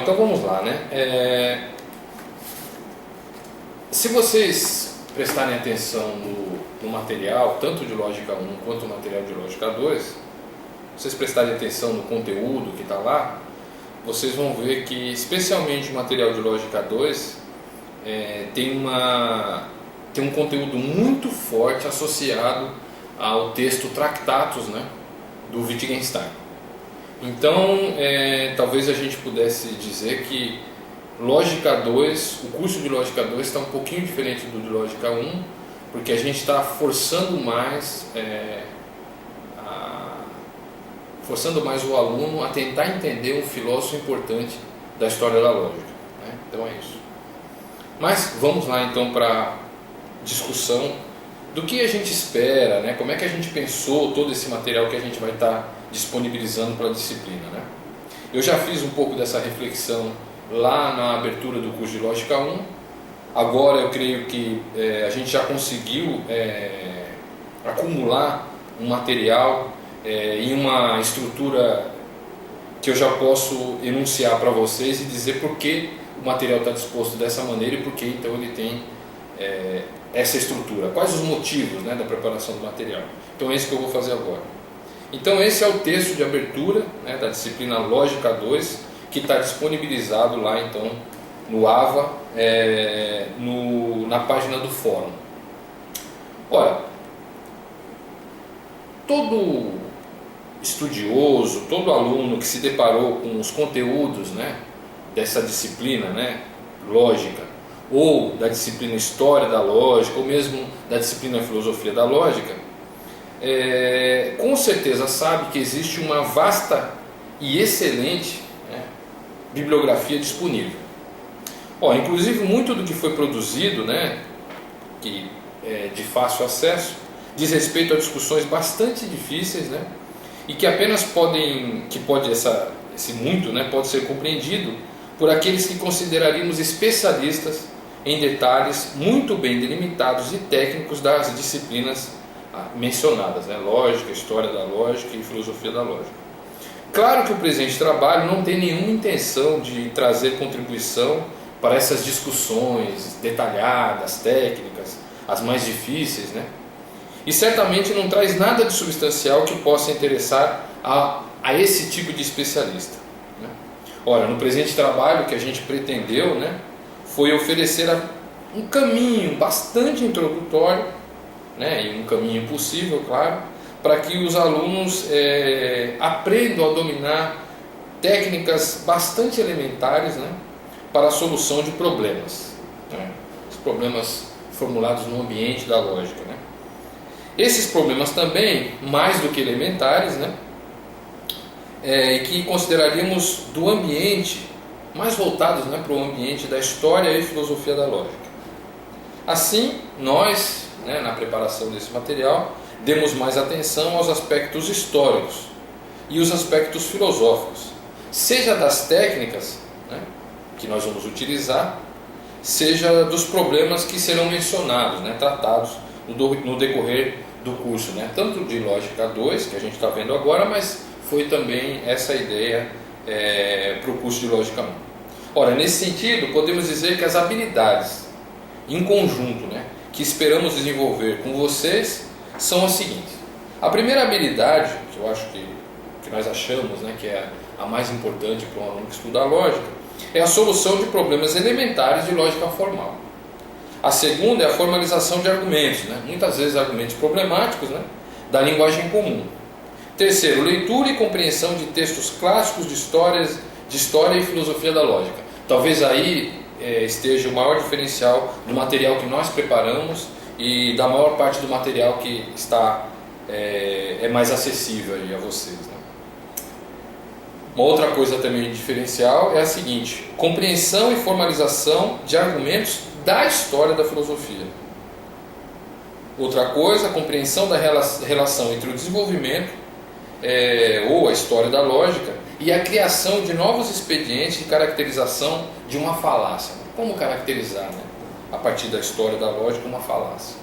então vamos lá, né? Se vocês prestarem atenção no material, tanto de Lógica 1 quanto no material de Lógica 2, vocês prestarem atenção no conteúdo que está lá, vocês vão ver que, especialmente o material de Lógica 2, tem um conteúdo muito forte associado ao texto Tractatus, né, do Wittgenstein. Então, talvez a gente pudesse dizer que Lógica 2, o curso de Lógica 2 está um pouquinho diferente do de Lógica 1, porque a gente está forçando mais o aluno a tentar entender um filósofo importante da história da lógica, né? Então é isso. Mas vamos lá então para a discussão do que a gente espera, né? Como é que a gente pensou todo esse material que a gente vai estar disponibilizando para a disciplina, né? Eu já fiz um pouco dessa reflexão lá na abertura do curso de Lógica 1. Agora eu creio que a gente já conseguiu acumular um material em uma estrutura que eu já posso enunciar para vocês e dizer por que o material está disposto dessa maneira e por que então ele tem essa estrutura. Quais os motivos, né, da preparação do material. Então é isso que eu vou fazer agora. Então esse é o texto de abertura, né, da disciplina Lógica 2, que está disponibilizado lá então no AVA, na página do fórum. Ora, todo estudioso, todo aluno que se deparou com os conteúdos, né, dessa disciplina, né, lógica, ou da disciplina História da Lógica, ou mesmo da disciplina Filosofia da Lógica, com certeza sabe que existe uma vasta e excelente, né, bibliografia disponível. Inclusive muito do que foi produzido, né, que é de fácil acesso, diz respeito a discussões bastante difíceis, né, e que apenas esse muito, né, pode ser compreendido por aqueles que consideraríamos especialistas em detalhes muito bem delimitados e técnicos das disciplinas mencionadas, né, lógica, história da lógica e filosofia da lógica. Claro que o presente trabalho não tem nenhuma intenção de trazer contribuição para essas discussões detalhadas, técnicas, as mais difíceis, né? E certamente não traz nada de substancial que possa interessar a esse tipo de especialista, né? Ora, no presente trabalho que a gente pretendeu, né, foi oferecer um caminho bastante introdutório, né, e um caminho possível, claro, para que os alunos aprendam a dominar técnicas bastante elementares, né, para a solução de problemas, né, os problemas formulados no ambiente da lógica, né. Esses problemas também, mais do que elementares, né, que consideraríamos do ambiente, mais voltados, né, para o ambiente da história e filosofia da lógica. Assim, nós, né, na preparação desse material, demos mais atenção aos aspectos históricos e os aspectos filosóficos, seja das técnicas, né, que nós vamos utilizar, seja dos problemas que serão mencionados, né, tratados no decorrer do curso, né, tanto de Lógica 2, que a gente está vendo agora, mas foi também essa a ideia para o curso de Lógica 1. Ora, nesse sentido, podemos dizer que as habilidades em conjunto, né, que esperamos desenvolver com vocês são as seguintes. A primeira habilidade, que eu acho que nós achamos, né, que é a mais importante para um aluno que estuda a lógica, é a solução de problemas elementares de lógica formal. A segunda é a formalização de argumentos, né, muitas vezes argumentos problemáticos, né, da linguagem comum. Terceiro, leitura e compreensão de textos clássicos de história e filosofia da lógica. Talvez aí esteja o maior diferencial do material que nós preparamos e da maior parte do material que está mais acessível aí a vocês, né? Uma outra coisa também diferencial é a seguinte: compreensão e formalização de argumentos da história da filosofia. Outra coisa, a compreensão da relação entre o desenvolvimento ou a história da lógica e a criação de novos expedientes de caracterização de uma falácia. Como caracterizar, né, a partir da história da lógica, uma falácia?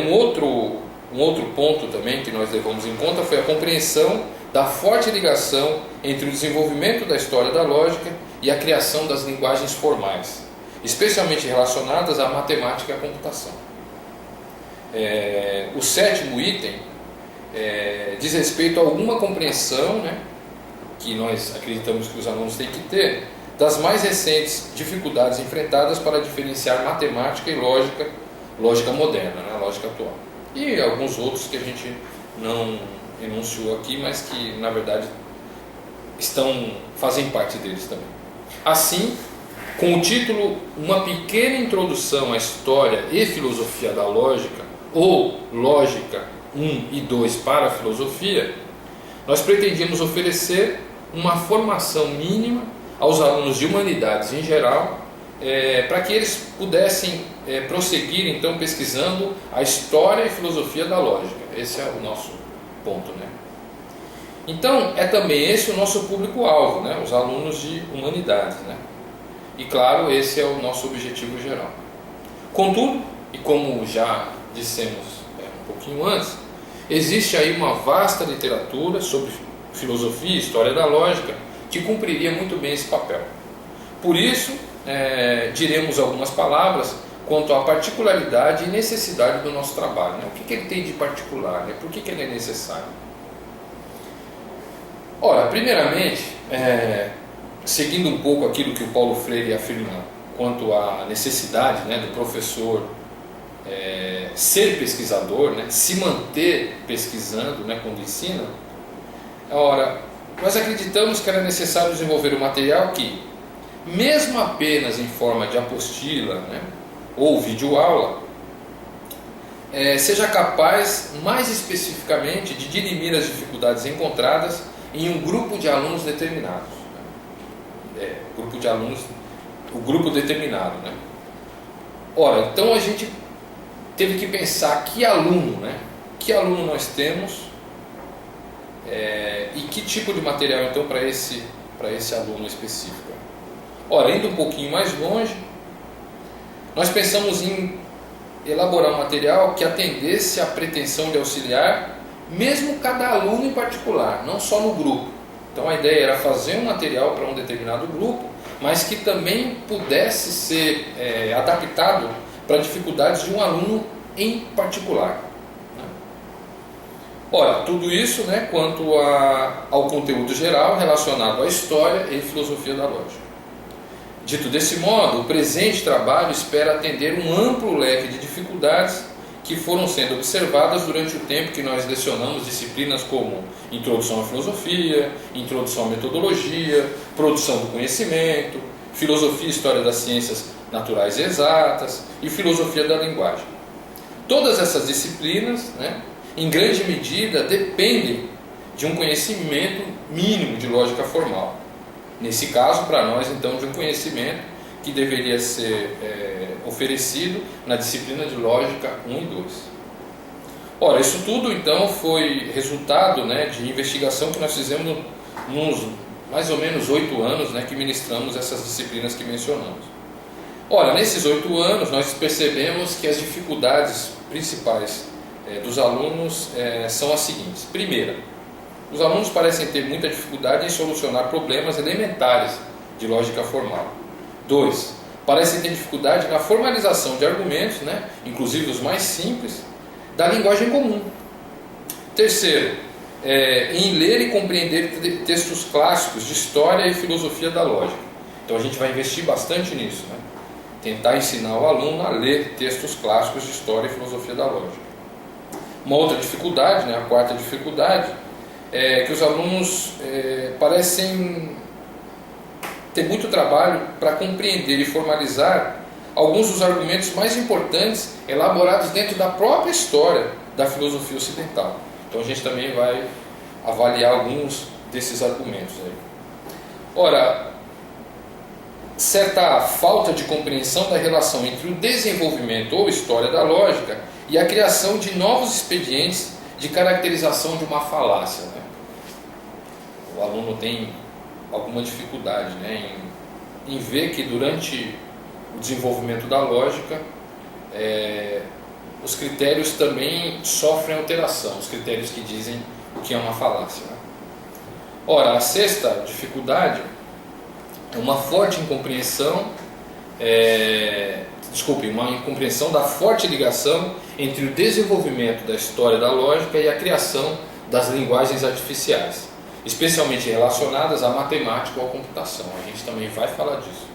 Um outro ponto também que nós levamos em conta foi a compreensão da forte ligação entre o desenvolvimento da história da lógica e a criação das linguagens formais, especialmente relacionadas à matemática e à computação. O sétimo item diz respeito a alguma compreensão, né, que nós acreditamos que os alunos têm que ter, das mais recentes dificuldades enfrentadas para diferenciar matemática e lógica moderna, né, a lógica atual. E alguns outros que a gente não enunciou aqui, mas que na verdade fazem parte deles também. Assim, com o título Uma pequena introdução à história e filosofia da lógica, ou Lógica 1 e 2 para a filosofia, nós pretendíamos oferecer uma formação mínima aos alunos de humanidades em geral, para que eles pudessem prosseguir então pesquisando a história e filosofia da lógica. Esse é o nosso ponto, né? Então é também esse o nosso público-alvo, né? Os alunos de humanidades, né? E claro, esse é o nosso objetivo geral. Contudo, e como já dissemos um pouquinho antes, existe aí uma vasta literatura sobre filosofia e história da lógica que cumpriria muito bem esse papel. Por isso, diremos algumas palavras quanto à particularidade e necessidade do nosso trabalho, né? O que ele tem de particular, né? Por que ele é necessário? Ora, primeiramente, seguindo um pouco aquilo que o Paulo Freire afirma quanto à necessidade, né, do professor ser pesquisador, né, se manter pesquisando, né, quando ensina. Ora, nós acreditamos que era necessário desenvolver um material que, mesmo apenas em forma de apostila, né, ou videoaula, seja capaz, mais especificamente, de dirimir as dificuldades encontradas em um grupo de alunos determinados. O grupo determinado, né? Ora, então a gente teve que pensar que aluno, né? Que aluno nós temos e que tipo de material então para esse aluno específico. Ora, indo um pouquinho mais longe, nós pensamos em elaborar um material que atendesse à pretensão de auxiliar mesmo cada aluno em particular, não só no grupo. Então a ideia era fazer um material para um determinado grupo, mas que também pudesse ser adaptado para dificuldades de um aluno em particular. Ora, tudo isso, né, quanto ao conteúdo geral relacionado à história e filosofia da lógica. Dito desse modo, o presente trabalho espera atender um amplo leque de dificuldades que foram sendo observadas durante o tempo que nós lecionamos disciplinas como Introdução à Filosofia, Introdução à Metodologia, Produção do Conhecimento, Filosofia e História das Ciências Naturais e Exatas e Filosofia da Linguagem. Todas essas disciplinas, né, em grande medida, dependem de um conhecimento mínimo de lógica formal. Nesse caso, para nós, então, de um conhecimento que deveria ser oferecido na disciplina de Lógica 1 e 2. Ora, isso tudo, então, foi resultado, né, de investigação que nós fizemos nos mais ou menos 8 anos, né, que ministramos essas disciplinas que mencionamos. Ora, nesses 8 anos, nós percebemos que as dificuldades principais dos alunos são as seguintes. Primeira, os alunos parecem ter muita dificuldade em solucionar problemas elementares de lógica formal. 2. Parecem ter dificuldade na formalização de argumentos, né, inclusive os mais simples, da linguagem comum. Terceiro, em ler e compreender textos clássicos de história e filosofia da lógica. Então a gente vai investir bastante nisso, né? Tentar ensinar o aluno a ler textos clássicos de história e filosofia da lógica. Uma outra dificuldade, né, a quarta dificuldade, é que os alunos parecem ter muito trabalho para compreender e formalizar alguns dos argumentos mais importantes elaborados dentro da própria história da filosofia ocidental. Então a gente também vai avaliar alguns desses argumentos aí. Ora, certa falta de compreensão da relação entre o desenvolvimento ou história da lógica e a criação de novos expedientes de caracterização de uma falácia, né? O aluno tem alguma dificuldade, né, em ver que durante o desenvolvimento da lógica os critérios também sofrem alteração, os critérios que dizem o que é uma falácia, né? Ora, a sexta dificuldade é uma forte incompreensão, uma incompreensão da forte ligação entre o desenvolvimento da história da lógica e a criação das linguagens artificiais, especialmente relacionadas à matemática ou à computação. A gente também vai falar disso.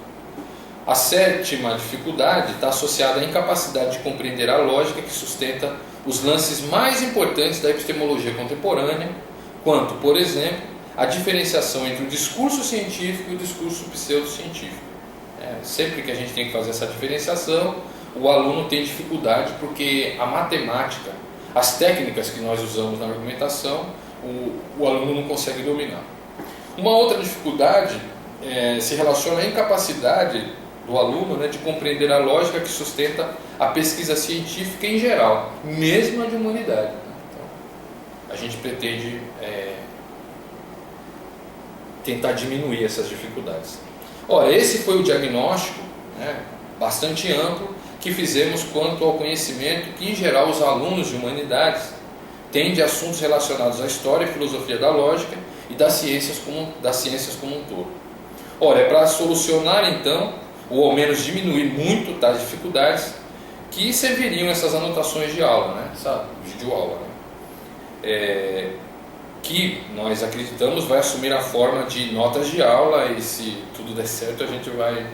A sétima dificuldade está associada à incapacidade de compreender a lógica que sustenta os lances mais importantes da epistemologia contemporânea, quanto, por exemplo, a diferenciação entre o discurso científico e o discurso pseudocientífico. Sempre que a gente tem que fazer essa diferenciação, o aluno tem dificuldade porque a matemática, as técnicas que nós usamos na argumentação, o aluno não consegue dominar. Uma outra dificuldade se relaciona à incapacidade do aluno, né, de compreender a lógica que sustenta a pesquisa científica em geral, mesmo a de humanidade. Então, a gente pretende tentar diminuir essas dificuldades. Ora, esse foi o diagnóstico, né, bastante amplo que fizemos quanto ao conhecimento que, em geral, os alunos de humanidades têm de assuntos relacionados à história e filosofia da lógica e das ciências como um todo. Ora, é para solucionar, então, ou ao menos diminuir muito tais dificuldades, que serviriam essas anotações de aula, né, essa videoaula, né, que nós acreditamos vai assumir a forma de notas de aula, e se tudo der certo a gente vai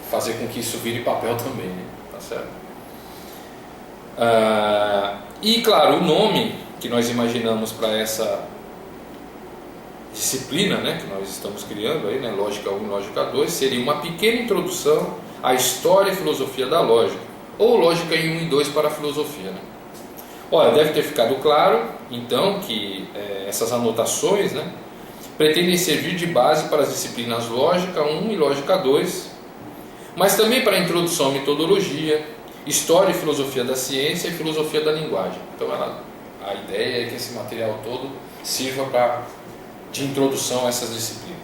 fazer com que isso vire papel também, né? Tá certo? E claro, o nome que nós imaginamos para essa disciplina, né, que nós estamos criando aí, né, Lógica 1 e Lógica 2, seria uma pequena introdução à história e filosofia da lógica, ou Lógica em 1 e 2 para a filosofia, né? Olha, deve ter ficado claro, então, que essas anotações, né, pretendem servir de base para as disciplinas Lógica 1 e Lógica 2, mas também para a introdução à metodologia, história e filosofia da ciência e filosofia da linguagem. Então, a ideia é que esse material todo sirva de introdução a essas disciplinas.